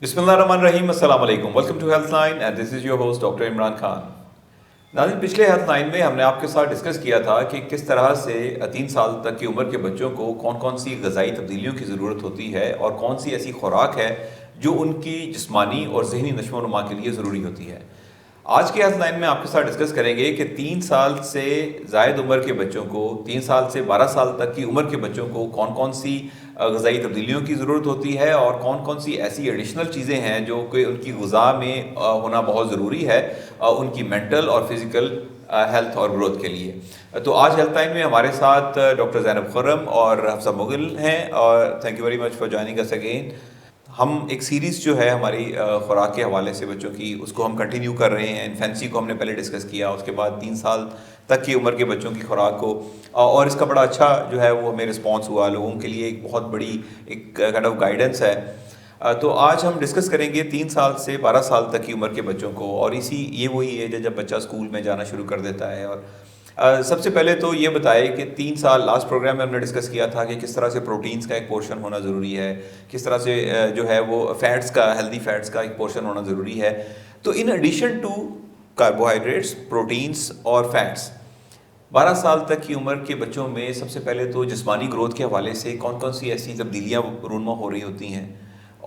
बिस्मिल्लाहिर्रहमानिर्रहीम, अस्सलाम वालेकुम। Welcome to health line and this is your host doctor Imran Khan. नाज़रीन, पिछले हेल्थ लाइन में हमने आपके साथ डिस्कस किया था कि किस तरह से 3 साल तक की उम्र के बच्चों को कौन कौन सी ग़िज़ाई तब्दीलियों की ज़रूरत होती है और कौन सी ऐसी खुराक है जो उनकी जिस्मानी और ज़हनी नशो-नुमा के लिए ज़रूरी होती है। आज के हेल्थ लाइन में आपके साथ डिस्कस करेंगे कि 3 साल से ज़ायद उम्र के बच्चों को, 3 साल से 12 साल तक की उम्र के बच्चों को कौन कौन सी ग़िज़ाई तब्दीलियों की ज़रूरत होती है और कौन कौन सी ऐसी एडिशनल चीज़ें हैं जो कि उनकी ग़िज़ा में होना बहुत ज़रूरी है उनकी मेंटल और फिज़िकल हेल्थ और ग्रोथ के लिए। तो आज हेल्थ लाइन में हमारे साथ डॉक्टर ज़ैनब खुर्रम और हफ्सा मुग़ल हैं और thank you very much for joining us again. हम एक सीरीज़ जो है हमारी खुराक के हवाले से बच्चों की, उसको हम कंटिन्यू कर रहे हैं। इन्फेंसी को हमने पहले डिस्कस किया, उसके बाद 3 साल तक की उम्र के बच्चों की खुराक को, और इसका बड़ा अच्छा जो है वो हमें रिस्पॉन्स हुआ। लोगों के लिए एक बहुत बड़ी एक काइंड ऑफ गाइडेंस है। तो आज हम डिस्कस करेंगे 3 साल से 12 साल तक की उम्र के बच्चों को, और ये वही एज है जब बच्चा स्कूल में जाना शुरू कर देता है। और सबसे पहले तो ये बताए कि 3 साल, लास्ट प्रोग्राम में हमने डिस्कस किया था कि किस तरह से प्रोटीन्स का एक पोर्शन होना ज़रूरी है, किस तरह से जो है वो फैट्स का, हेल्दी फैट्स का एक पोर्शन होना ज़रूरी है। तो in addition to carbohydrates, proteins और फैट्स, 12 साल तक की उम्र के बच्चों में सबसे पहले तो जिस्मानी ग्रोथ के हवाले से कौन कौन सी ऐसी तब्दीलियाँ रूनमा हो रही होती हैं,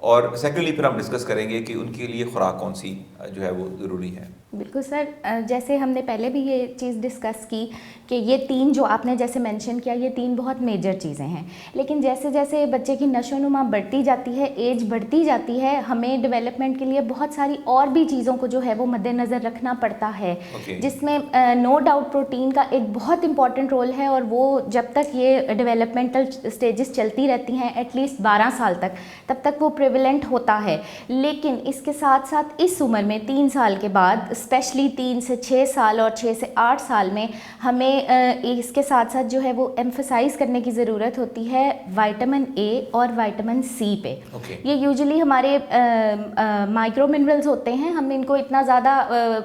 और सेकेंडली फिर हम डिस्कस करेंगे कि उनके लिए खुराक कौन सी जो है वो ज़रूरी है। बिल्कुल सर, जैसे हमने पहले भी ये चीज़ डिस्कस की कि ये तीन जो आपने जैसे मेंशन किया, ये तीन बहुत मेजर चीज़ें हैं। लेकिन जैसे जैसे बच्चे की नशोनुमा बढ़ती जाती है, एज बढ़ती जाती है, हमें डेवलपमेंट के लिए बहुत सारी और भी चीज़ों को जो है वो मद्देनज़र रखना पड़ता है। जिसमें नो डाउट प्रोटीन का एक बहुत इंपॉर्टेंट रोल है, और वो जब तक ये डेवलपमेंटल स्टेजेस चलती रहती हैं, एटलीस्ट 12 साल तक, तब तक वो प्रिवेलेंट होता है। लेकिन इसके साथ साथ इस उम्र में 3 साल के बाद, स्पेशली 3 से 6 साल और 6 से 8 साल में, हमें इसके साथ साथ जो है वो एम्फसाइज़ करने की ज़रूरत होती है विटामिन ए और विटामिन सी पे। ये यूजुअली हमारे माइक्रो मिनरल्स होते हैं, हम इनको इतना ज़्यादा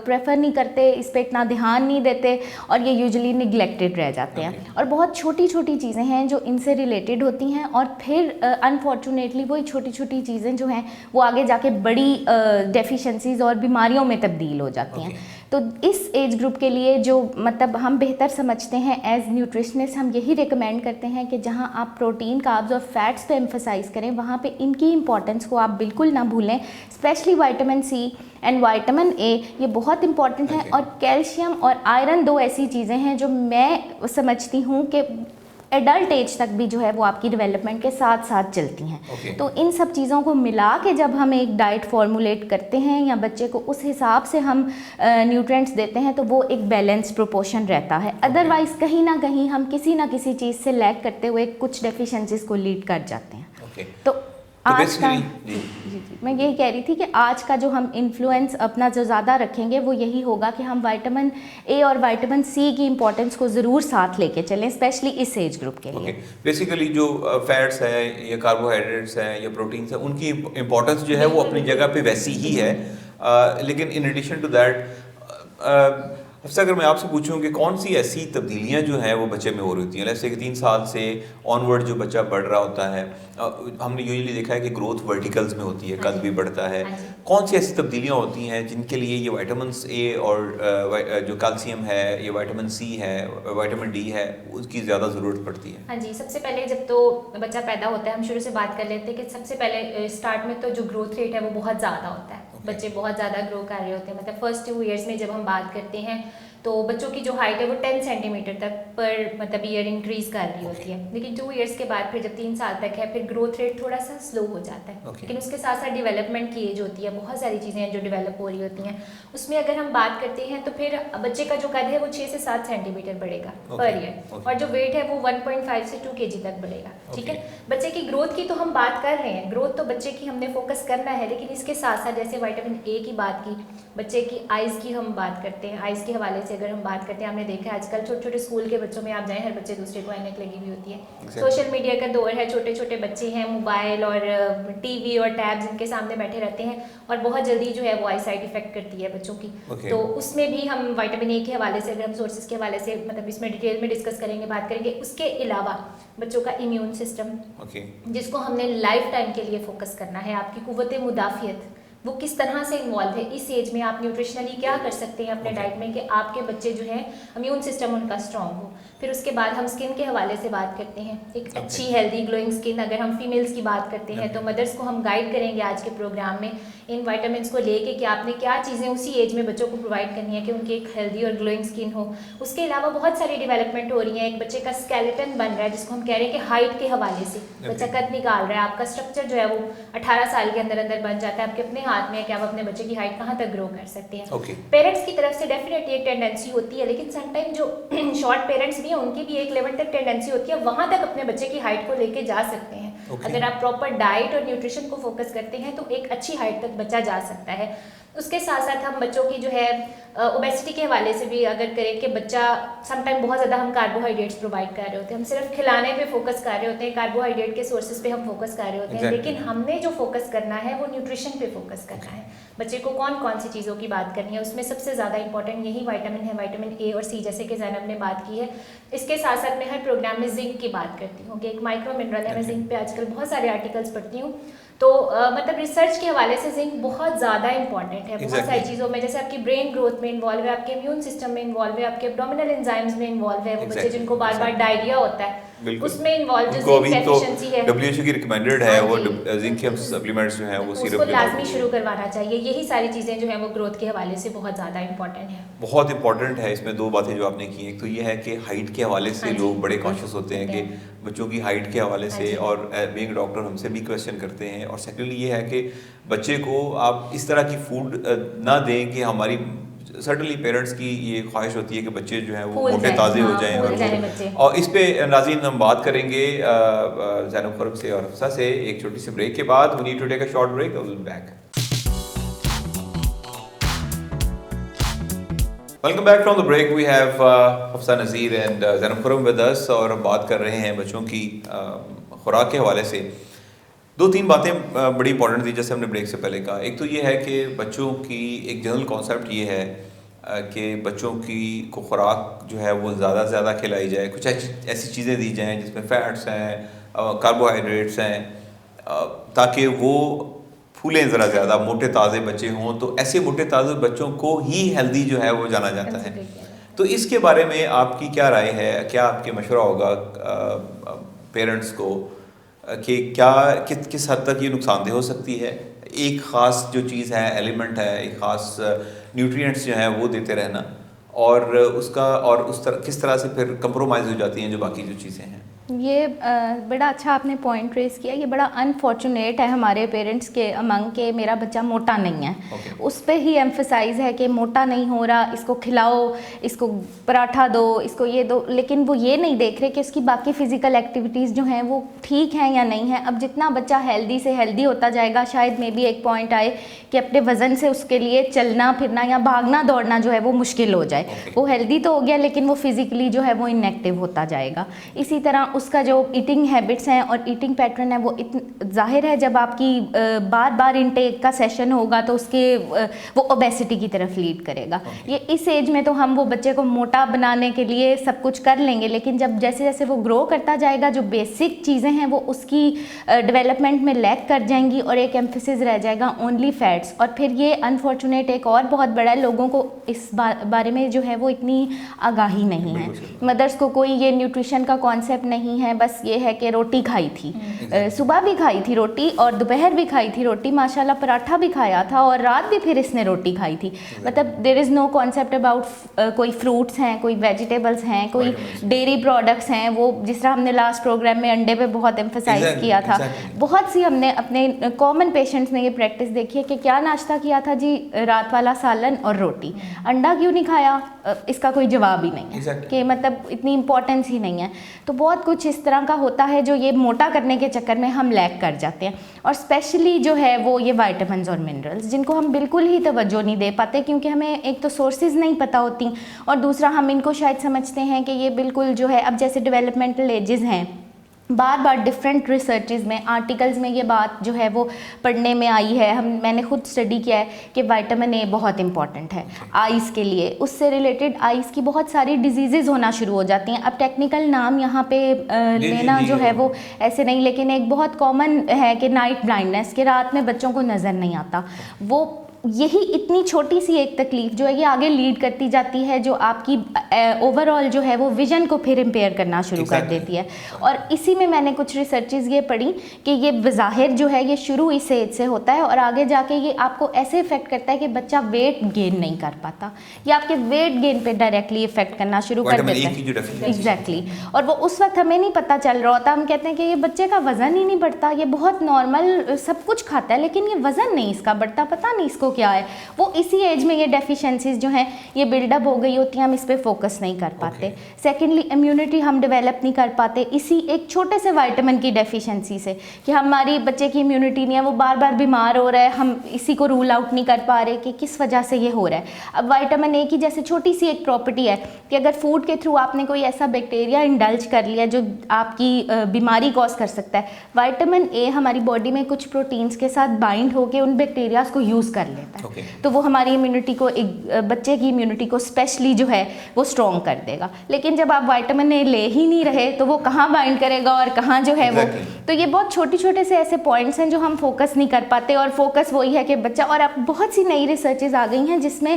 प्रेफर नहीं करते, इस पर इतना ध्यान नहीं देते, और ये यूजुअली निगलेक्टेड रह जाते हैं। और बहुत छोटी छोटी चीज़ें हैं जो इनसे रिलेटेड होती हैं, और फिर अनफॉर्चुनेटली वही छोटी छोटी चीज़ें जो हैं वो आगे जाके बड़ी डेफिशिएंसीज और बीमारियों में तब्दील हो जाती हैं। तो इस एज ग्रुप के लिए जो मतलब हम बेहतर समझते हैं एज न्यूट्रिशनिस्ट, हम यही रिकमेंड करते हैं कि जहां आप प्रोटीन, कार्ब्स और फैट्स पे एम्फसाइज़ करें, वहां पे इनकी इंपॉर्टेंस को आप बिल्कुल ना भूलें। Specially vitamin C and vitamin A, ये बहुत इंपॉर्टेंट है। और कैल्शियम और आयरन, दो ऐसी चीज़ें हैं जो मैं समझती हूँ कि एडल्ट एज तक भी जो है वो आपकी डेवलपमेंट के साथ साथ चलती हैं। तो इन सब चीज़ों को मिला के जब हम एक डाइट फॉर्मुलेट करते हैं या बच्चे को उस हिसाब से हम न्यूट्रिएंट्स देते हैं, तो वो एक बैलेंस प्रोपोर्शन रहता है। अदरवाइज़ कहीं ना कहीं हम किसी ना किसी चीज़ से लैग करते हुए कुछ डेफिशिएंसीज को लीड कर जाते हैं। तो आज का जी, मैं यही कह रही थी कि आज का जो हम इन्फ्लुएंस अपना जो ज़्यादा रखेंगे वो यही होगा कि हम विटामिन ए और विटामिन सी की इंपॉर्टेंस को ज़रूर साथ लेके चलें, स्पेशली इस एज ग्रुप के लिए। बेसिकली जो फैट्स हैं या कार्बोहाइड्रेट्स हैं या प्रोटीन्स हैं, उनकी इंपॉर्टेंस जो है वो अपनी जगह पे वैसी ही है। लेकिन इन एडिशन टू दैट, अफसर अगर मैं आपसे पूछूं कि कौन सी ऐसी तब्दीलियां जो हैं वो बच्चे में हो रही होती हैं, जैसे कि 3 साल से ऑनवर्ड जो बच्चा बढ़ रहा होता है, हमने यूजुअली देखा है कि ग्रोथ वर्टिकल्स में होती है, कद भी बढ़ता है। कौन सी ऐसी तब्दीलियां होती हैं जिनके लिए ये विटामिन ए और जो कैल्शियम है, ये विटामिन सी है, विटामिन डी है, उसकी ज़्यादा ज़रूरत पड़ती है? हाँ जी, सबसे पहले जब तो बच्चा पैदा होता है, हम शुरू से बात कर लेते हैं कि सबसे पहले स्टार्ट में तो जो ग्रोथ रेट है वो बहुत ज़्यादा होता है। बच्चे बहुत ज़्यादा ग्रो कर रहे होते हैं। मतलब फर्स्ट 2 ईयर्स में जब हम बात करते हैं तो बच्चों की जो हाइट है वो 10 सेंटीमीटर तक पर मतलब ईयर इंक्रीज कर रही होती है। लेकिन 2 ईयर्स के बाद फिर जब 3 साल तक है, फिर ग्रोथ रेट थोड़ा सा स्लो हो जाता है। लेकिन उसके साथ साथ डेवलपमेंट की एज होती है, बहुत सारी चीज़ें हैं जो डेवलप हो रही होती हैं। उसमें अगर हम बात करते हैं तो फिर बच्चे का जो कद है वो 6 से 7 सेंटीमीटर बढ़ेगा पर ईयर, और जो वेट है वो 1.5 से 2 kg तक बढ़ेगा। ठीक है, बच्चे की ग्रोथ की तो हम बात कर रहे हैं, ग्रोथ तो बच्चे की हमने फोकस करना है। लेकिन इसके साथ साथ जैसे विटामिन ए की बात की, बच्चे की आइज़ की हम बात करते हैं, आइज़ के हवाले से अगर हम बात करते हैं, हमने देखा है आजकल छोटे छोटे स्कूल के बच्चों में आप जाएं, हर बच्चे दूसरे को ऐनक लगी हुई होती है। Exactly. सोशल मीडिया का दौर है, छोटे छोटे बच्चे हैं मोबाइल और टीवी और टैब्स इनके सामने बैठे रहते हैं और बहुत जल्दी जो है वो आई साइड इफेक्ट करती है बच्चों की। Okay. तो उसमें भी हम विटामिन ए के हवाले से, अगर हम सोर्सेज के हवाले से मतलब इसमें डिटेल में डिस्कस करेंगे, बात करेंगे। उसके अलावा बच्चों का इम्यून सिस्टम, जिसको हमने लाइफ टाइम के लिए फोकस करना है, आपकी कुव्वत मुदाफियत वो किस तरह से इन्वॉल्व है इस एज में, आप न्यूट्रिशनली क्या कर सकते हैं अपने डाइट में कि आपके बच्चे जो है इम्यून सिस्टम उनका स्ट्रांग हो। फिर उसके बाद हम स्किन के हवाले से बात करते हैं, एक अच्छी हेल्दी ग्लोइंग स्किन, अगर हम फीमेल्स की बात करते हैं तो मदर्स को हम गाइड करेंगे आज के प्रोग्राम में इन विटामिन को लेके कि आपने क्या चीज़ें उसी एज में बच्चों को प्रोवाइड करनी है कि उनकी एक हेल्दी और ग्लोइंग स्किन हो। उसके अलावा बहुत सारी डेवलपमेंट हो रही है, एक बच्चे का स्केलेटन बन रहा है जिसको हम कह रहे हैं कि हाइट के हवाले से बच्चा कद निकाल रहा है, आपका स्ट्रक्चर जो है वो 18 साल के अंदर अंदर बन जाता है, आपके अपने हाथ में है कि आप अपने बच्चे की हाइट कहाँ तक ग्रो कर सकते हैं। पेरेंट्स की तरफ से डेफिनेटली एक टेंडेंसी होती है, लेकिन समटाइम जो शॉर्ट पेरेंट्स भी हैं उनकी भी एक लेवल तक टेंडेंसी होती है, वहां तक अपने बच्चे की हाइट को लेके जा सकते हैं। अगर आप प्रॉपर डाइट और न्यूट्रिशन को फोकस करते हैं तो एक अच्छी हाइट तक बच्चा जा सकता है। उसके साथ साथ हम बच्चों की जो है ओबेसिटी के हवाले से भी अगर करें कि बच्चा समटाइम बहुत ज़्यादा हम कार्बोहाइड्रेट्स प्रोवाइड कर रहे होते हैं, हम सिर्फ खिलाने पे फोकस कर रहे होते हैं, कार्बोहाइड्रेट के सोर्सेज पे हम फोकस कर रहे होते हैं, लेकिन हमने जो फोकस करना है वो न्यूट्रिशन पे फोकस करना है। बच्चे को कौन कौन सी चीज़ों की बात करनी है, उसमें सबसे ज़्यादा इंपॉर्टेंट यही विटामिन है, विटामिन ए और सी, जैसे कि ज़ैनब ने बात की है। इसके साथ साथ मैं हर प्रोग्राम में जिंक की बात करती हूँ कि एक माइक्रो मिनरल है, मैं जिंक पे आजकल बहुत सारे आर्टिकल्स पढ़ती हूँ। तो मतलब रिसर्च के हवाले से जिंक बहुत ज़्यादा इंपॉर्टेंट है बहुत सारी चीज़ों में, जैसे आपकी ब्रेन ग्रोथ में इन्वॉल्व है, आपके इम्यून सिस्टम में इन्वॉल्व है, आपके एब्डोमिनल एंजाइम्स में इन्वॉल्व है, वो बच्चे जिनको बार बार डायरिया होता है उसमें इन्वॉल्व जो जिंक डेफिशिएंसी है, WHO की रिकमेंडेड है वो जिंक के सप्लीमेंट्स जो हैं वो सिरप उसको लाजमी शुरू करवाना चाहिए। यही सारी चीज़ें जो हैं वो ग्रोथ के हवाले से बहुत ज़्यादा इंपॉर्टेंट है। बहुत इंपॉर्टेंट है। इसमें दो बातें जो आपने की, एक तो ये है कि हाइट के हवाले से लोग बड़े कॉन्शियस होते हैं कि बच्चों की हाइट के हवाले से, और बीइंग डॉक्टर हमसे भी क्वेश्चन करते हैं। और सेकेंडली ये है कि बच्चे को आप इस तरह की फूड ना दें कि हमारी सर्टनली पेरेंट्स की ये ख्वाहिश होती है कि बच्चे जो हैं वो मोटे ताज़े हो जाएं। और इस पे नाज़रीन हम बात करेंगे ज़ैनब खुरम से और हफ्सा से एक छोटी सी ब्रेक के बाद। We need to take a short break, I will be back. Welcome back from the break. We have Hafsa Nazir and Zainab Khurram with us, और हम बात कर रहे हैं बच्चों की खुराक के हवाले से। दो तीन बातें बड़ी इंपॉर्टेंट थी जैसे हमने ब्रेक से पहले कहा। एक तो ये है कि बच्चों की एक जनरल कॉन्सेप्ट ये है कि बच्चों की को खुराक जो है वो ज़्यादा से ज़्यादा खिलाई जाए, कुछ ऐसी चीज़ें दी जाएँ जिसमें फ़ैट्स हैं, कार्बोहाइड्रेट्स हैं, ताकि वो फूलें ज़रा ज़्यादा, मोटे ताज़े बच्चे हों। तो ऐसे मोटे ताज़े बच्चों को ही हेल्दी जो है वो जाना जाता है। तो इसके बारे में आपकी क्या राय है, क्या आपके मशवरा होगा पेरेंट्स को कि क्या किस हद तक ये नुकसानदेह हो सकती है? एक ख़ास जो चीज़ है, एलिमेंट है, एक ख़ास न्यूट्रिएंट्स जो हैं वो देते रहना, और उसका और उस तरह किस तरह से फिर कंप्रोमाइज़ हो जाती हैं जो बाकी जो चीज़ें हैं। ये बड़ा अच्छा आपने पॉइंट रेस किया। ये बड़ा अनफॉर्चुनेट है हमारे पेरेंट्स के अमंग के मेरा बच्चा मोटा नहीं है। उस पे ही एम्फसाइज़ है कि मोटा नहीं हो रहा, इसको खिलाओ, इसको पराठा दो, इसको ये दो, लेकिन वो ये नहीं देख रहे कि उसकी बाकी फ़िज़िकल एक्टिविटीज़ जो हैं वो ठीक हैं या नहीं हैं। अब जितना बच्चा हेल्दी से हेल्दी होता जाएगा, शायद में भी एक पॉइंट आए कि अपने वज़न से उसके लिए चलना फिरना या भागना दौड़ना जो है वो मुश्किल हो जाए। वो हेल्दी तो हो गया लेकिन वो फिज़िकली जो है वो इनएक्टिव होता जाएगा। इसी तरह उसका जो ईटिंग हैबिट्स हैं और ईटिंग पैटर्न है वो जाहिर है जब आपकी बार बार इनटेक का सेशन होगा तो उसके वो ओबेसिटी की तरफ लीड करेगा। ये इस एज में तो हम वो बच्चे को मोटा बनाने के लिए सब कुछ कर लेंगे, लेकिन जब जैसे जैसे वो ग्रो करता जाएगा जो बेसिक चीज़ें हैं वो उसकी डेवलपमेंट में लैक कर जाएंगी और एक एम्फेसिस रह जाएगा ओनली फैट्स। और फिर ये अनफॉर्चुनेट एक और बहुत बड़ा है, लोगों को इस बारे में जो है वो इतनी आगाही नहीं है। मदर्स को कोई ये न्यूट्रिशन का कॉन्सेप्ट नहीं है, बस ये है कि रोटी खाई थी, सुबह भी खाई थी रोटी और दोपहर भी खाई थी रोटी, माशाल्लाह पराठा भी खाया था और रात भी फिर इसने रोटी खाई थी। मतलब there is no concept about कोई फ्रूट्स हैं, कोई वेजिटेबल्स हैं, कोई डेयरी प्रोडक्ट्स हैं। वो जिस तरह हमने लास्ट प्रोग्राम में अंडे पे बहुत एम्फसाइज किया था, बहुत सी हमने अपने कॉमन पेशेंट्स में ये प्रैक्टिस देखी है कि क्या नाश्ता किया था जी, रात वाला सालन और रोटी, अंडा क्यों नहीं खाया, इसका कोई जवाब ही नहीं है कि मतलब इतनी इंपॉर्टेंस ही नहीं है। तो बहुत कुछ कुछ इस तरह का होता है जो ये मोटा करने के चक्कर में हम लैग कर जाते हैं, और स्पेशली जो है वो ये विटामिन्स और मिनरल्स, जिनको हम बिल्कुल ही तवज्जो नहीं दे पाते, क्योंकि हमें एक तो सोर्सेज नहीं पता होती, और दूसरा हम इनको शायद समझते हैं कि ये बिल्कुल जो है, अब जैसे डेवलपमेंटल एजेस हैं, बार बार डिफरेंट रिसर्चेज में, आर्टिकल्स में ये बात जो है वो पढ़ने में आई है, मैंने खुद स्टडी किया है कि विटामिन ए बहुत इंपॉर्टेंट है आइज़ के लिए। उससे रिलेटेड आइज़ की बहुत सारी डिजीज़ेज होना शुरू हो जाती हैं। अब टेक्निकल नाम यहाँ पे लेना जो है वो ऐसे नहीं, लेकिन एक बहुत कॉमन है कि नाइट ब्लाइंडनेस, कि रात में बच्चों को नज़र नहीं आता। वो यही इतनी छोटी सी एक तकलीफ़ जो है ये आगे लीड करती जाती है, जो आपकी ओवरऑल जो है वो विज़न को फिर इम्पेयर करना शुरू कर देती है। और इसी में मैंने कुछ रिसर्चेज ये पढ़ी कि ये बज़ाहिर जो है ये शुरू इस एज से होता है, और आगे जाके ये आपको ऐसे इफ़ेक्ट करता है कि बच्चा वेट गेन नहीं कर पाता, या आपके वेट गेन पे डायरेक्टली इफ़ेक्ट करना शुरू कर देता है। एग्जैक्टली। और वो उस वक्त हमें नहीं पता चल रहा होता, हम कहते हैं कि ये बच्चे का वज़न ही नहीं बढ़ता, ये बहुत नॉर्मल सब कुछ खाता है, लेकिन ये वज़न नहीं इसका बढ़ता, पता नहीं इसको क्या है। वो इसी एज में ये डेफिशिएंसीज जो हैं ये बिल्डअप हो गई होती हैं, हम इस पे फोकस नहीं कर पाते। सेकेंडली, इम्यूनिटी हम डेवलप नहीं कर पाते इसी एक छोटे से विटामिन की डेफिशिएंसी से, कि हमारी बच्चे की इम्यूनिटी नहीं है, वो बार बार बीमार हो रहा है, हम इसी को रूल आउट नहीं कर पा रहे कि किस वजह से ये हो रहा है। अब विटामिन ए की जैसे छोटी सी एक प्रॉपर्टी है कि अगर फूड के थ्रू आपने कोई ऐसा बैक्टीरिया इंडल्ज कर लिया जो आपकी बीमारी कॉज कर सकता है, विटामिन ए हमारी बॉडी में कुछ प्रोटीन्स के साथ बाइंड होकर उन बैक्टीरियाज को यूज़ कर लेता है। तो वो हमारी इम्यूनिटी को, एक बच्चे की इम्यूनिटी को स्पेशली जो है वो स्ट्रॉन्ग कर देगा। लेकिन जब आप विटामिन ए ले ही नहीं रहे तो वो कहाँ बाइंड करेगा और कहाँ जो है वो, तो ये बहुत छोटे छोटे से ऐसे पॉइंट्स हैं जो हम फोकस नहीं कर पाते, और फोकस वही है कि बच्चा, और अब बहुत सी नई रिसर्चेज आ गई हैं जिसमें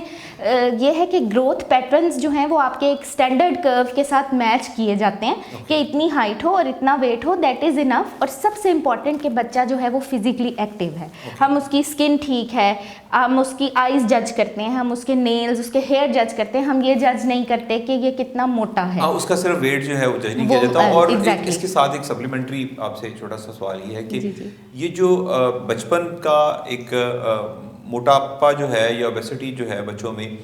ये है कि ग्रोथ पैटर्न्स जो हैं वो आपके एक स्टैंडर्ड कर्व के साथ मैच किए जाते हैं कि इतनी हाइट हो और इतना वेट हो, दैट इज़ इनफ। और सबसे इम्पॉर्टेंट कि बच्चा जो है वो फिजिकली एक्टिव है, हम उसकी स्किन ठीक है, हम उसकी आईज जज करते हैं, हम उसके नेल्स, उसके हेयर जज करते हैं, हम ये जज नहीं करते कि ये कितना मोटा है। उसका सिर्फ वेट जो है वो जज नहीं किया जाता। और इसके साथ एक सप्लीमेंट्री आपसे छोटा सा सवाल ये है कि ये जो बचपन का एक मोटापा जो है या ओबेसिटी जो है बच्चों में,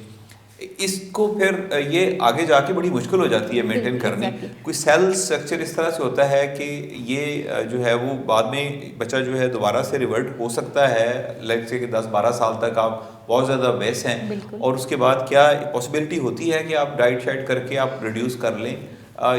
इसको फिर ये आगे जाके बड़ी मुश्किल हो जाती है मेंटेन करनी। कोई सेल स्ट्रक्चर इस तरह से होता है कि ये जो है वो बाद में बच्चा जो है दोबारा से रिवर्ट हो सकता है, लाइक से कि 10-12 साल तक आप बहुत ज़्यादा बेस हैं, और उसके बाद क्या पॉसिबिलिटी होती है कि आप डाइट शाइट करके आप रिड्यूस कर लें,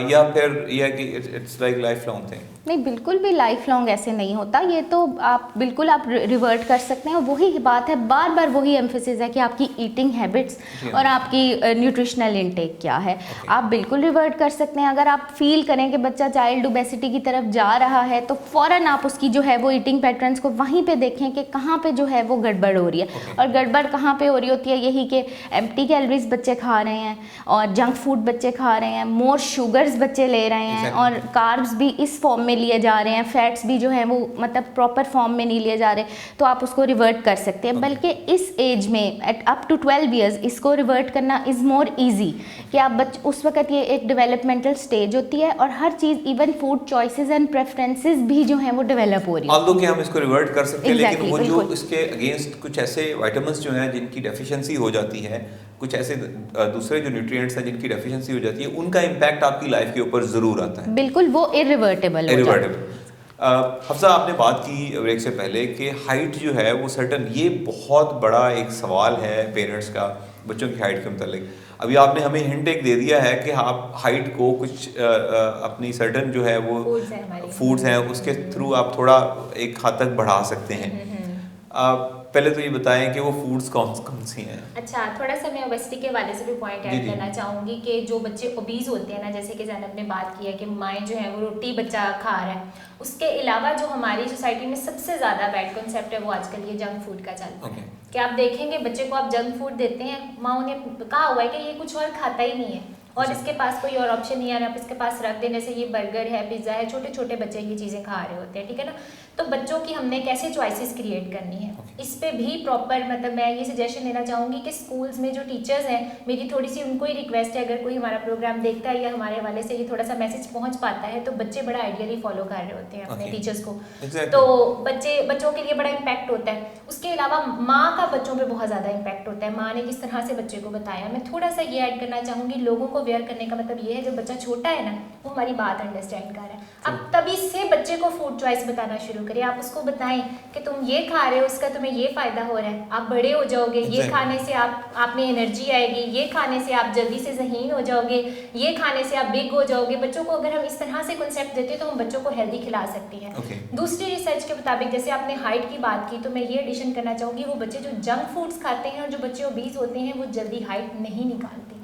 या फिर यह कि it's like life long thing? नहीं, बिल्कुल भी लाइफ लॉन्ग ऐसे नहीं होता, ये तो आप बिल्कुल आप रिवर्ट कर सकते हैं। और वही बात है, बार बार वही एम्फेसिस है कि आपकी ईटिंग हैबिट्स और आपकी न्यूट्रिशनल इनटेक क्या है। आप बिल्कुल रिवर्ट कर सकते हैं। अगर आप फील करें कि बच्चा चाइल्ड ओबेसिटी की तरफ जा रहा है तो फ़ौरन आप उसकी जो है वो ईटिंग पैटर्न्स को वहीं पे देखें कि कहाँ पे जो है वो गड़बड़ हो रही है। और गड़बड़ कहाँ पे हो रही होती है, यही कि एम्प्टी कैलोरीज बच्चे खा रहे हैं, और जंक फूड बच्चे खा रहे हैं, मोर शुगर्स बच्चे ले रहे हैं, और कार्ब्स भी इस फॉर्म में लिए जा रहे हैं, फैट्स भी जो है वो मतलब प्रॉपर फॉर्म में नहीं लिए जा रहे, तो आप उसको रिवर्ट कर सकते हैं। बल्कि इस एज में एट अप टू 12 ईयर्स इसको रिवर्ट करना इज़ मोर ईजी, कि आप उस वक्त ये एक डेवलपमेंटल स्टेज होती है, और हर चीज़, even food choices and preferences भी जो हैं वो डेवलप हो रही है। ऑल्दो कि हम इसको रिवर्ट कर सकते हैं, लेकिन वो जो इसके अगेंस्ट कुछ ऐसे विटामिन्स जो हैं जिनकी डेफिशिएंसी हो जाती है, कुछ ऐसे दूसरे जो न्यूट्रिएंट्स हैं जिनकी डेफिशिएंसी हो जाती है, उनका इम्पैक्ट आपकी लाइफ के ऊपर ज़रूर आता है। बिल्कुल, वो इरिवर्टेबल हो जाता है। हफ्सा, आपने बात की ब्रेक से पहले कि हाइट जो है वो सर्टन, ये बहुत बड़ा एक सवाल है पेरेंट्स का बच्चों की हाइट के मुतालिक। अभी आपने हमें हिंट एक दे दिया है कि आप हाइट को कुछ अपनी सर्टन जो है वो फूड्स हैं उसके थ्रू आप थोड़ा एक हद तक बढ़ा सकते हैं। पहले तो ये बताएं कि वो फूड्स कौन सी हैं। अच्छा, थोड़ा सा मैं ओबेसिटी के वाले से भी पॉइंट ऐड करना चाहूँगी कि जो बच्चे ओबीज होते हैं ना, जैसे कि ज़ैनब ने बात की है कि माएँ जो है वो रोटी बच्चा खा रहा है, उसके अलावा जो हमारी सोसाइटी में सबसे ज़्यादा बैड कॉन्सेप्ट है वो आजकल ये जंक फूड का चल रहा है। कि आप देखेंगे बच्चे को आप जंक फूड देते हैं, माँ ने कहा हुआ है कि ये कुछ और खाता ही नहीं है, और इसके पास कोई और ऑप्शन नहीं है, आप इसके पास रख देने से ये बर्गर है, पिज़्ज़ा है, छोटे छोटे बच्चे ये चीज़ें खा रहे होते हैं, ठीक है ना। तो बच्चों की हमने कैसे चॉइसेस क्रिएट करनी है, इस पे भी प्रॉपर, मतलब मैं ये सजेशन देना चाहूँगी कि स्कूल्स में जो टीचर्स हैं, मेरी थोड़ी सी उनको ही रिक्वेस्ट है, अगर कोई हमारा प्रोग्राम देखता है या हमारे वाले से ये थोड़ा सा मैसेज पहुँच पाता है, तो बच्चे बड़ा आइडियली फॉलो कर रहे होते हैं अपने टीचर्स को, तो बच्चों के लिए बड़ा इम्पैक्ट होता है। उसके अलावा माँ का बच्चों पर बहुत ज़्यादा इम्पैक्ट होता है, माँ ने किस तरह से बच्चे को बताया। मैं थोड़ा सा ये ऐड करना चाहूँगी, लोगों को को वेयर करने का मतलब ये है जब बच्चा छोटा है ना वो हमारी बात अंडरस्टैंड कर रहा है, अब तभी से बच्चे को फूड चॉइस बताना शुरू करें। आप उसको बताएं कि तुम ये खा रहे हो, उसका तुम्हें ये फायदा हो रहा है, आप बड़े हो जाओगे, ये खाने से आप में एनर्जी आएगी, ये खाने से आप जल्दी से ज़हीन हो जाओगे, ये खाने से आप बिग हो जाओगे। बच्चों को अगर हम इस तरह से कॉन्सेप्ट देते हैं तो हम बच्चों को हेल्दी खिला सकते हैं। दूसरी रिसर्च के मुताबिक जैसे आपने हाइट की बात की तो मैं ये एडिशन करना चाहूँगी, वो बच्चे जो जंक फूड्स खाते हैं और जो बच्चे ओबीज होते हैं वो जल्दी हाइट नहीं निकालते।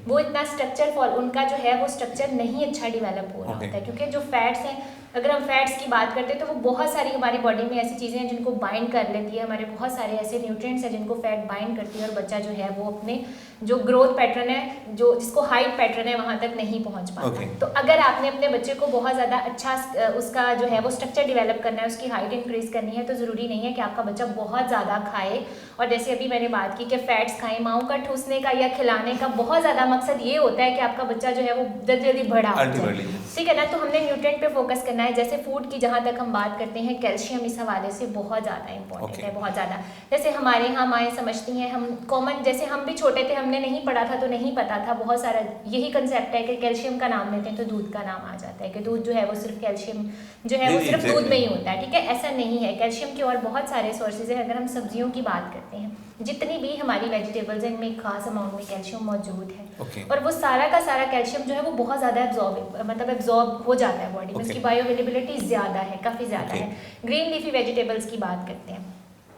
वो इतना स्ट्रक्चर उनका जो है वो स्ट्रक्चर नहीं अच्छा डेवलप हो रहा होता है, क्योंकि जो फैट्स हैं, अगर हम फैट्स की बात करते हैं तो वो बहुत सारी हमारी बॉडी में ऐसी चीज़ें हैं जिनको बाइंड कर लेती है, हमारे बहुत सारे ऐसे न्यूट्रिएंट्स हैं जिनको फैट बाइंड करती है और बच्चा जो है वो अपने जो ग्रोथ पैटर्न है, जो जिसको हाइट पैटर्न है वहाँ तक नहीं पहुँच पाता। तो अगर आपने अपने बच्चे को बहुत ज़्यादा अच्छा उसका जो है वो स्ट्रक्चर डेवलप करना है, उसकी हाइट इंक्रीज करनी है, तो ज़रूरी नहीं है कि आपका बच्चा बहुत ज़्यादा खाए। और जैसे अभी मैंने बात की कि फैट्स खाएं, माओ का ठूसने का या खिलाने का बहुत ज़्यादा मकसद ये होता है कि आपका बच्चा जो है वो जल्दी बड़ा हो जाए, ठीक है ना। तो हमने न्यूट्रिएंट पे फोकस करना है। जैसे फूड की जहाँ तक हम बात करते हैं, कैल्शियम इस हवाले से बहुत ज़्यादा इंपॉर्टेंट है, बहुत ज़्यादा। जैसे हमारे यहाँ माएँ समझती हैं, हम कॉमन, जैसे हम भी छोटे थे, हमने नहीं पढ़ा था तो नहीं पता था, बहुत सारा यही कंसेप्ट है कि कैल्शियम का नाम लेते हैं तो दूध का नाम आ जाता है कि दूध जो है वो सिर्फ कैल्शियम जो है वो सिर्फ दूध में ही होता है, ठीक है। ऐसा नहीं है, कैल्शियम के और बहुत सारे सोर्सेज हैं। अगर हम सब्जियों की बात करते हैं, जितनी भी हमारी वेजिटेबल्स हैं इनमें खास अमाउंट में कैल्शियम मौजूद है और वो सारा का सारा कैल्शियम जो है वो बहुत ज़्यादा एब्जॉर्ब हो जाता है बॉडी में, उसकी बायो अवेलेबिलिटी ज़्यादा है, काफ़ी ज़्यादा है। ग्रीन लीफी वेजिटेबल्स की बात करते हैं,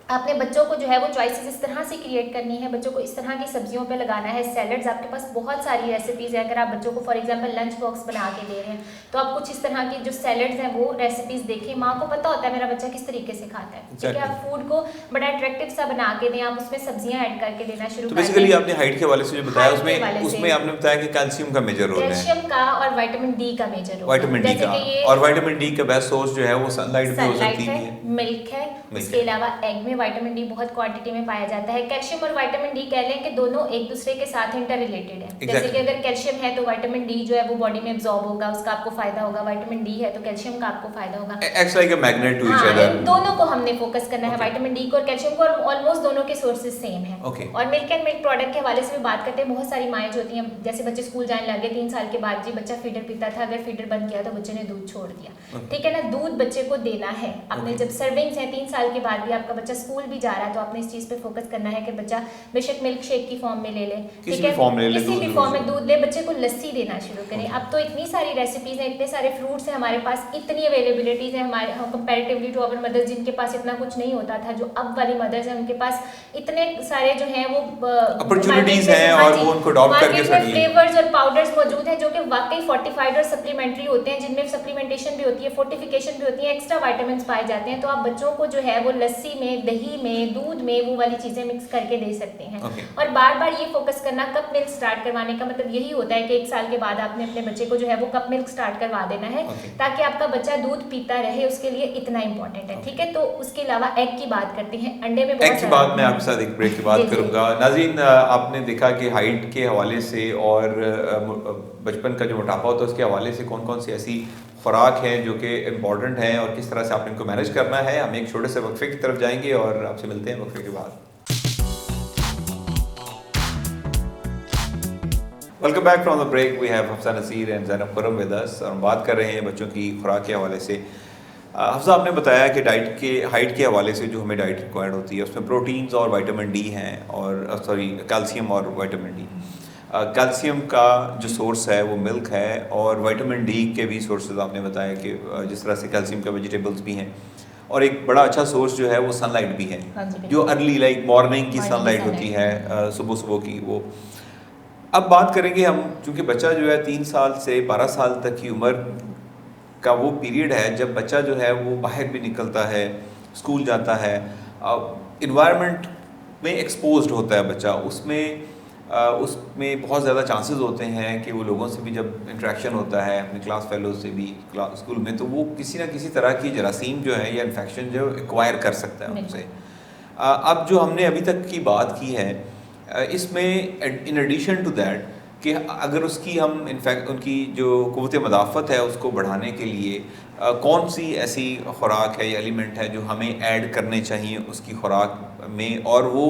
आपने बच्चों को जो है वो चॉइसेस इस तरह से क्रिएट करनी है, बच्चों को इस तरह की सब्जियों पे लगाना है। सैलड्स आपके पास बहुत सारी रेसिपीज़ है, अगर आप बच्चों को फॉर एग्जांपल लंच बॉक्स बना के दे रहे हैं तो आप कुछ इस तरह की जो सैलड्स हैं वो रेसिपीज़ देखें। माँ को पता होता है मेरा बच्चा किस तरीके से खाता है, ठीक है। आप फूड को बड़ा अट्रैक्टिव सा बना के दें, आप उसमें सब्जियाँ ऐड करके देना शुरू करें। बेसिकली आपने हाइट के हवाले से जो बताया उसमें आपने बताया कि कैल्शियम का मेजर रोल है, कैल्शियम का और विटामिन डी का मेजर रोल, विटामिन डी का, और विटामिन डी का बेस्ट सोर्स जो है वो सनलाइट भी हो सकती है, मिल्क है, इसके अलावा एग में विटामिन डी बहुत क्वांटिटी में पाया जाता है। कैल्शियम और विटामिन डी कह लें कि दोनों एक दूसरे के साथ इंटर रिलेटेड है। जैसे कि अगर कैल्शियम है तो विटामिन डी जो है वो बॉडी में एब्जॉर्ब होगा, उसका आपको फायदा होगा। विटामिन डी है तो कैल्शियम का आपको फायदा होगा। Acts like a magnet to each other. दोनों को हमने फोकस करना है, विटामिन डी को और कैल्शियम को, और ऑलमोस्ट दोनों के सोर्सेज सेम है। और मिल्क एंड मिल्क प्रोडक्ट के हवाले से भी बात करते हैं, बहुत सारी माएँ जो होती हैं, जैसे बच्चे स्कूल जाने लगे 3 साल के बाद, जी बच्चा फीडर पीता था, अगर फीडर बंद किया तो बच्चे ने दूध छोड़ दिया, ठीक है ना। दूध बच्चे को देना है, आपने जब सर्विंग्स है 3 साल के बाद भी आपका बच्चा स्कूल भी जा रहा है तो आपने इस चीज़ पे फोकस करना है कि बच्चा बेशक मिल्क शेक की फॉर्म में ले ले, ठीक है, किसी भी फॉर्म में दूध ले, बच्चे को लस्सी देना शुरू करें। अब तो इतनी सारी रेसिपीज़ हैं, इतने सारे फ्रूट्स हैं हमारे पास, इतनी अवेलेबिलिटीज़ है हमारे कंपैरेटिवली टू अवर मदर्स, जिनके पास इतना कुछ नहीं होता था। जो अब वाली मदर्स हैं उनके पास इतने सारे जो हैं वो अपॉर्चुनिटीज हैं और वो उनको अडॉप्ट करके फ्लेवर्स और पाउडर्स मौजूद हैं जो कि वाकई फोर्टिफाइड और सप्लीमेंट्री होते हैं, जिनमें सप्लीमेंटेशन भी होती है, फोर्टिफिकेशन भी होती है, एक्स्ट्रा विटामिन्स पाए जाते हैं। तो आप बच्चों को जो है वो लस्सी में, दही में, दूध में वो वाली चीज़ें मिक्स करके दे सकते हैं। और बार बार ये फोकस करना, कप मिल्क स्टार्ट करवाने का मतलब यही होता है कि 1 साल के बाद आपने अपने बच्चे को जो है वो कप मिल्क स्टार्ट करवा देना है, ताकि आपका बच्चा दूध पीता रहे, उसके लिए इतना इंपॉर्टेंट है, ठीक है। तो उसके अलावा एग की बात करते हैं, अंडे में एग की बात मैं आपके साथ एक ब्रेक के बाद करूंगा। नाज़रीन, आपने देखा कि हाइट के हवाले से और बचपन का जो मोटापा होता है उसके हवाले से कौन कौन सी ऐसी खुराक हैं जो कि इम्पॉर्टेंट हैं और किस तरह से आपने इनको मैनेज करना है। हम एक छोटे से वक्फे की तरफ जाएंगे और आपसे मिलते हैं वक्फे के बाद। Welcome back from the break. We have Hafsa Naseer and Zainab Khurram with us और हम बात कर रहे हैं बच्चों की खुराक के हवाले से। हफ्सा, आपने बताया कि हाइट के हवाले से जो हमें डाइट रिक्वायर्ड होती है उसमें प्रोटीन्स और विटामिन डी हैं, और कैल्शियम और विटामिन डी। कैल्शियम का जो सोर्स है वो मिल्क है, और विटामिन डी के भी सोर्सेज आपने बताया कि जिस तरह से कैल्शियम के वेजिटेबल्स भी हैं, और एक बड़ा अच्छा सोर्स जो है वो सनलाइट भी है, जो अर्ली लाइक मॉर्निंग की सनलाइट होती है, सुबह की वो। अब बात करेंगे हम, चूँकि बच्चा जो है 3 साल से 12 साल तक की उम्र का वो पीरियड है जब बच्चा जो है वो बाहर भी निकलता है, स्कूल जाता है, इन्वायरमेंट में एक्सपोज्ड होता है बच्चा, उसमें बहुत ज़्यादा चांसेस होते हैं कि वो लोगों से भी जब इंटरेक्शन होता है, अपने क्लास फेलोज से भी स्कूल में, तो वो किसी ना किसी तरह की जरासीम जो है या इन्फेक्शन जो एक्वायर कर सकता है उनसे। अब जो हमने अभी तक की बात की है, इसमें इन एडिशन टू दैट कि अगर उनकी जो क़ुव्वत मदाफ़त है उसको बढ़ाने के लिए कौन सी ऐसी खुराक है या एलिमेंट है जो हमें ऐड करने चाहिए उसकी खुराक में, और वो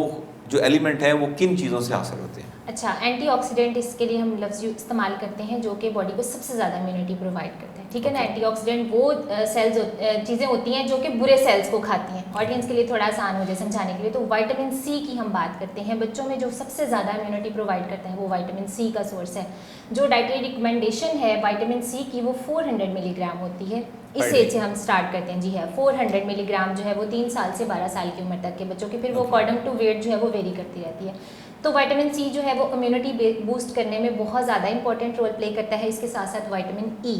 जो एलिमेंट है वो किन चीज़ों से हासिल होते हैं? अच्छा, एंटीऑक्सीडेंट इसके लिए हम लफ्ज़ इस्तेमाल करते हैं जो कि बॉडी को सबसे ज़्यादा इम्यूनिटी प्रोवाइड करते हैं, ठीक है ना। एंटीऑक्सीडेंट वो सेल्स चीज़ें होती हैं जो कि बुरे सेल्स को खाती हैं। ऑडियंस के लिए थोड़ा आसान हो जाए समझाने के लिए, तो विटामिन सी की हम बात करते हैं। बच्चों में जो सबसे ज़्यादा इम्यूनिटी प्रोवाइड करता है वो विटामिन सी का सोर्स है। जो डाइटरी रिकमेंडेशन है विटामिन सी की वो 400 मिलीग्राम होती है। इस एज से हम स्टार्ट करते हैं, जी है। 400 मिलीग्राम जो है वो 3 साल से 12 साल की उम्र तक के बच्चों की, फिर वो अकॉर्डिंग टू वेट जो है वो वेरी करती रहती है। तो विटामिन सी जो है वो इम्यूनिटी बूस्ट करने में बहुत ज़्यादा इंपॉर्टेंट रोल प्ले करता है। इसके साथ साथ विटामिन ई,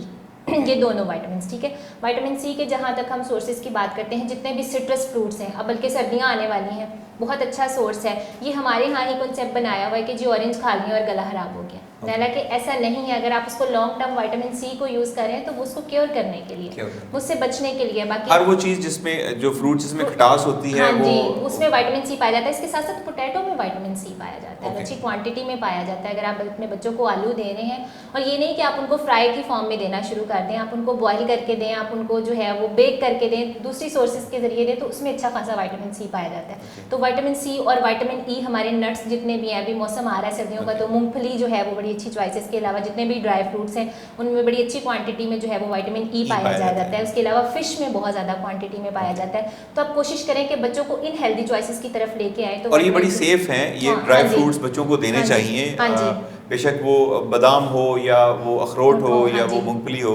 ये दोनों विटामिन, ठीक है। विटामिन सी के जहाँ तक हम सोर्सेज की बात करते हैं, जितने भी सिट्रस फ्रूट्स हैं, अब बल्कि सर्दियाँ आने वाली हैं, बहुत अच्छा सोर्स है। ये हमारे यहाँ ही कॉन्सेप्ट बनाया हुआ है कि जी ऑरेंज खा लिया और गला खराब हो गया, हालांकि ऐसा नहीं है। अगर आप उसको लॉन्ग टर्म विटामिन सी को यूज़ करें तो वो उसको क्योर करने के लिए, उससे बचने के लिए। बाकी हर वो चीज़ जिसमें जो फ्रूट जिसमें खटास होती है, हाँ वो जी, उसमें विटामिन सी पाया जाता है। इसके साथ साथ पोटैटो में विटामिन सी पाया जाता है, अच्छी क्वांटिटी में पाया जाता है। अगर आप अपने बच्चों को आलू दे रहे हैं, और ये नहीं कि आप उनको फ्राई की फॉर्म में देना शुरू कर दें, आप उनको बॉईल करके दें, आप उनको जो है वो बेक करके दें, दूसरी सोर्सेज के जरिए दें, तो उसमें अच्छा खासा विटामिन सी पाया जाता है। तो विटामिन सी और विटामिन ई हमारे नट्स जितने भी हैं, अभी मौसम आ रहा है सर्दियों का, तो मूंगफली जो है वो बड़ी अच्छी चॉइस है। इसके अलावा जितने भी ड्राई फ्रूट्स हैं उनमें बड़ी अच्छी क्वांटिटी में जो है वो विटामिन ई पाया जाता है। उसके अलावा फिश में बहुत ज़्यादा क्वांटिटी में पाया जाता है। तो आप कोशिश करें कि बच्चों को इन हेल्दी चॉइसेस की तरफ लेके आए। तो और ये बड़ी सेफ हैं, ये ड्राई फ्रूट्स बच्चों को देने चाहिए। हाँ जी, बेशक वो बादाम हो या वो अखरोट हो या वो मूंगफली हो,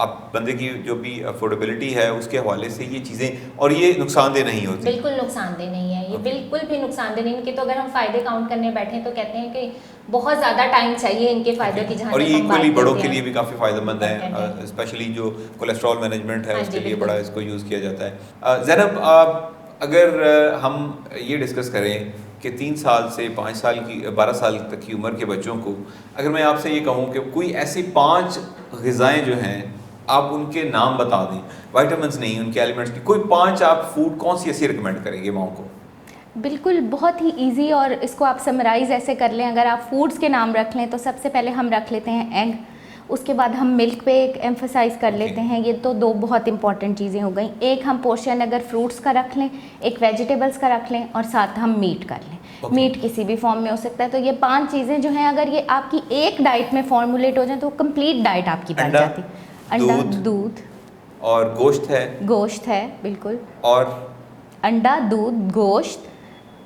आप बंदे की जो भी अफोर्डेबिलिटी है उसके हवाले से ये चीज़ें, और ये नुकसानदेह नहीं होती, बिल्कुल नुकसानदेह नहीं है ये, बिल्कुल भी नुकसानदेह नहीं। इनके तो अगर हम फ़ायदे काउंट करने बैठे तो कहते हैं कि बहुत ज़्यादा टाइम चाहिए इनके फ़ायदों की, जहाँ और ये इक्वली बड़ों के लिए भी काफ़ी फ़ायदेमंद है, स्पेशली जो कोलेस्ट्रॉल मैनेजमेंट है उसके लिए बड़ा इसको यूज़ किया जाता है। ज़ैनब, अगर हम ये डिस्कस करें कि 3 साल से 5 साल की 12 साल तक की उम्र के बच्चों को, अगर मैं आपसे ये कहूँ कि कोई ऐसी 5 ग़िज़ाएँ जो हैं आप उनके नाम बता दें, विटामिन्स नहीं, उनके एलिमेंट्स की, कोई 5 आप फूड कौन सी ऐसी रिकमेंड करेंगे माओ को? बिल्कुल, बहुत ही इजी, और इसको आप समराइज़ ऐसे कर लें, अगर आप फूड्स के नाम रख लें तो सबसे पहले हम रख लेते हैं एग, उसके बाद हम मिल्क पे एक एम्फसाइज़ कर लेते हैं। ये तो 2 बहुत इंपॉर्टेंट चीज़ें हो गई। एक हम पोर्शन अगर फ्रूट्स का रख लें, एक वेजिटेबल्स का रख लें, और साथ हम मीट कर लें। मीट किसी भी फॉर्म में हो सकता है। तो ये 5 चीज़ें जो हैं, अगर ये आपकी एक डाइट में फॉर्मुलेट हो जाए तो कंप्लीट डाइट आपकी बन जाती है। अंडा, दूध और गोश्त है, गोश्त है बिल्कुल, और अंडा, दूध, गोश्त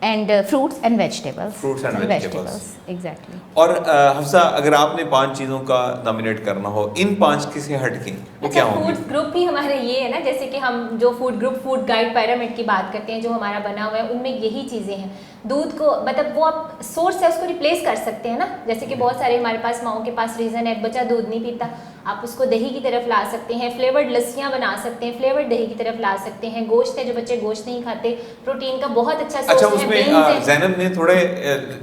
and fruits and vegetables, fruits and vegetables, exactly. और हफ्सा, अगर आपने 5 चीज़ों का नॉमिनेट करना हो, इन 5 के से हट के वो क्या होंगे? फूड ग्रुप ही हमारे ये है ना, जैसे कि हम जो food group food guide pyramid की बात करते हैं जो हमारा बना हुआ है, उनमें यही चीज़ें हैं। दूध को मतलब वो आप सोर्स है उसको रिप्लेस कर सकते हैं ना, जैसे कि बहुत सारे हमारे पास माओं के पास रीज़न है, बच्चा दूध नहीं पीता, आप उसको दही की तरफ ला सकते हैं, फ्लेवर्ड लस्सियाँ बना सकते हैं, फ्लेवर्ड दही की तरफ ला सकते हैं। गोश्त है, जो बच्चे गोश्त नहीं खाते, प्रोटीन का बहुत अच्छा सोर्स है। उसमें ज़ैनब ने थोड़े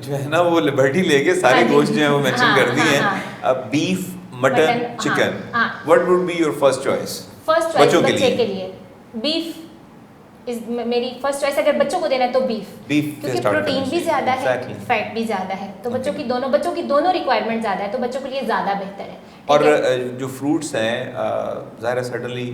जो है ना वो लिबर्टी लेके सारे गोश्त जो है वो मेंशन कर दी हैं, beef, mutton, chicken. What would be your first choice? First choice बच्चे के लिए बीफ मेरी फर्स्ट चॉइस। अगर बच्चों को देना है तो बीफ, क्योंकि प्रोटीन भी ज़्यादा है, फैट भी ज़्यादा है, तो बच्चों की दोनों रिक्वायरमेंट ज़्यादा है, तो बच्चों के लिए ज़्यादा बेहतर है। और जो फ्रूट्स हैं, ज़ाहिर है सर्टनली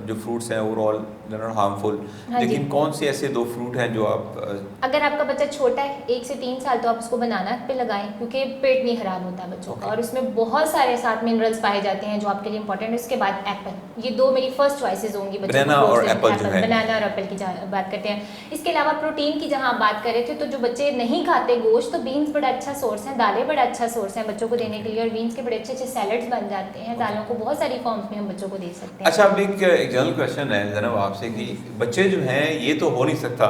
जो फ्रूट्स हैं overall they are not harmful, लेकिन कौन से ऐसे 2 फ्रूट हैं जो आप अगर आपका बच्चा छोटा है 1 से 3 साल, तो आप उसको बनाना पे लगाएं, क्योंकि पेट नहीं खराब होता बच्चों का, और उसमें बहुत सारे साथ मिनरल्स पाए जाते हैं जो आपके लिए इंपॉर्टेंट है। उसके बाद एप्पल, ये 2 मेरी फर्स्ट चॉइसेस होंगी बच्चों को। बनाना और एप्पल की बात करते हैं। इसके अलावा प्रोटीन की जहाँ आप बात कर रहे थे, तो जो बच्चे नहीं खाते गोश्त, तो बीन्स बड़ा अच्छा सोर्स है, दालें बड़ा अच्छा सोर्स है बच्चों को देने के लिए, और बीन्स के बड़े अच्छे अच्छे सैलड्स बन जाते हैं। दालों को बहुत सारी फॉर्म्स में हम बच्चों को दे सकते हैं। अच्छा, अब एक जनरल क्वेश्चन है ज़ैनब आपसे कि बच्चे जो हैं, ये तो हो नहीं सकता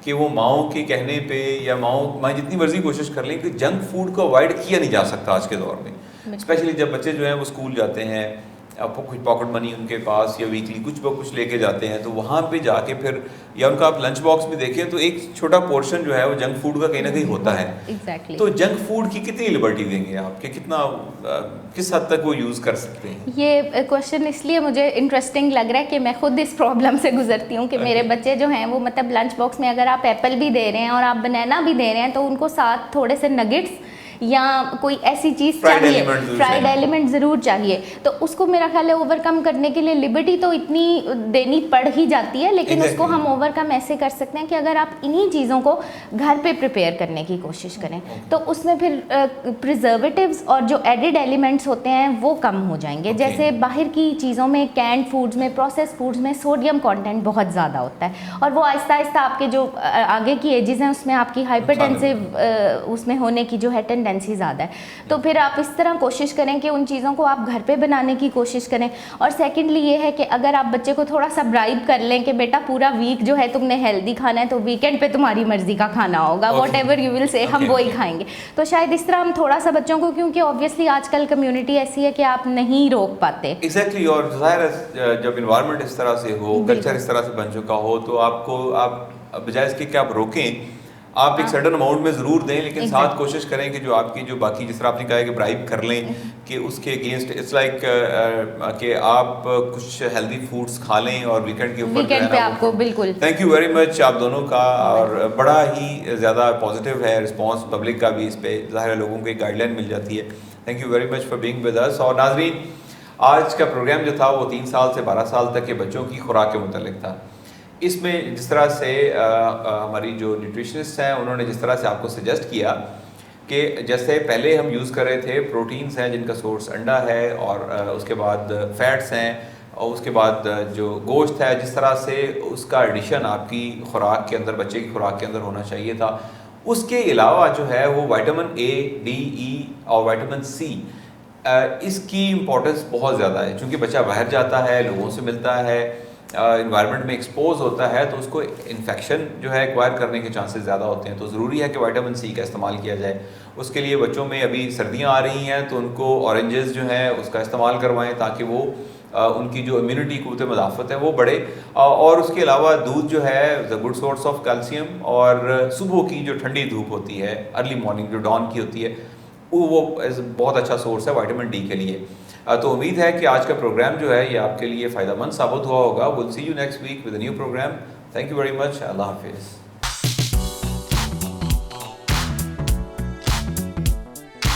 कि वो माओ के कहने पे या माँ जितनी मर्जी कोशिश कर लें कि जंक फूड को अवॉइड किया नहीं जा सकता आज के दौर में, स्पेशली जब बच्चे जो हैं वो स्कूल जाते हैं, आपको कुछ पॉकेट मनी उनके पास या वीकली कुछ लेके जाते हैं, तो वहाँ पे जाके फिर या उनका आप लंच बॉक्स में देखें तो एक छोटा पोर्शन जो है वो जंक फूड का कहीं ना कहीं होता है। Exactly. तो जंक फूड की कितनी लिबर्टी देंगे आप, कि कितना किस हद तक वो यूज़ कर सकते हैं? ये क्वेश्चन इसलिए मुझे इंटरेस्टिंग लग रहा है कि मैं खुद इस प्रॉब्लम से गुजरती हूँ कि मेरे बच्चे जो हैं वो मतलब लंच बॉक्स में अगर आप एप्पल भी दे रहे हैं और आप बनाना भी दे रहे हैं, तो उनको साथ थोड़े से नगेट्स या कोई ऐसी चीज़ Fried चाहिए, element ज़रूर फ्राइड चाहिए। एलिमेंट ज़रूर चाहिए, तो उसको मेरा ख्याल है ओवरकम करने के लिए लिबर्टी तो इतनी देनी पड़ ही जाती है, लेकिन उसको Exactly. हम ओवरकम ऐसे कर सकते हैं कि अगर आप इन्हीं चीज़ों को घर पे प्रिपेयर करने की कोशिश करें तो उसमें फिर प्रिजर्वेटिव्स और जो एडिड एलिमेंट्स होते हैं वो कम हो जाएंगे। Okay. जैसे बाहर की चीज़ों में, कैंड फूड्स में, प्रोसेस फूड्स में सोडियम कंटेंट बहुत ज़्यादा होता है और वो आहिस्ता आहिस्ता आपके जो आगे की एजेस हैं उसमें आपकी हाइपरटेंसिव उसमें होने की जो है टेंडेंसी ज़्यादा है। तो फिर आप इस तरह कोशिश करें कि उन चीज़ों को आप घर पे बनाने की कोशिश करें। और सेकेंडली ये है कि अगर आप बच्चे को थोड़ा सा ब्राइब कर लें कि बेटा पूरा वीक जो है तुमने हेल्दी खाना है तो वीकेंड पे तुम्हारी मर्जी का खाना होगा, Okay. What ever you will say, हम Okay, वही okay. खाएंगे। तो शायद इस तरह हम थोड़ा सा बच्चों को, क्योंकि ऑब्वियसली आजकल कम्युनिटी ऐसी है कि आप नहीं रोक पाते। एग्जैक्टली और ज़ाहिर है जब इन्वायरमेंट इस तरह से हो, बिल्कुल। कल्चर इस तरह से बन चुका हो, तो आप बजाय इसके कि आप रोकें, आप एक हाँ। सर्टेन अमाउंट में ज़रूर दें, लेकिन साथ Exactly. कोशिश करें कि जो आपकी जो बाकी जिस तरह आपने कहा है कि ब्राइब कर लें कि उसके अगेंस्ट इट्स लाइक कि आप कुछ हेल्दी फूड्स खा लें और वीकेंड के ऊपर वीकेंड पे आपको बिल्कुल। थैंक यू वेरी मच आप दोनों का, और बड़ा ही ज़्यादा पॉजिटिव है रिस्पांस पब्लिक का भी इस पे, ज़ाहिर है लोगों को एक गाइडलाइन मिल जाती है। Thank you very much for being with us. और नाजरीन, आज का प्रोग्राम जो था वो 3 साल से 12 साल तक के बच्चों की खुराक के मुतालिक था। इसमें जिस तरह से हमारी जो न्यूट्रिशनिस्ट हैं उन्होंने जिस तरह से आपको सजेस्ट किया कि जैसे पहले हम यूज़ कर रहे थे, प्रोटीन्स हैं जिनका सोर्स अंडा है, और उसके बाद फैट्स हैं, और उसके बाद जो गोश्त है, जिस तरह से उसका एडिशन आपकी खुराक के अंदर, बच्चे की खुराक के अंदर होना चाहिए था। उसके अलावा जो है वो विटामिन ए, डी, ई और विटामिन सी, इसकी इम्पोर्टेंस बहुत ज़्यादा है, क्योंकि बच्चा बाहर जाता है, लोगों से मिलता है, इन्वायरमेंट में एक्सपोज होता है, तो उसको इन्फेक्शन जो है एक्वायर करने के चांसेस ज़्यादा होते हैं। तो ज़रूरी है कि विटामिन सी का इस्तेमाल किया जाए। उसके लिए बच्चों में अभी सर्दियाँ आ रही हैं तो उनको ऑरेंजेस जो हैं उसका इस्तेमाल करवाएं, ताकि वो उनकी जो इम्यूनिटी क़ुव्वत मदाफ़त है वो बढ़े। और उसके अलावा दूध जो है is a good source of calcium, और सुबह की जो ठंडी धूप होती है, अर्ली मॉर्निंग जो डॉन की होती है, वो बहुत अच्छा सोर्स है विटामिन डी के लिए। तो उम्मीद है कि आज का प्रोग्राम जो है ये आपके लिए फ़ायदेमंद साबित हुआ होगा। Will see you next week with a new program. Thank you very much. अल्लाह हाफिज़।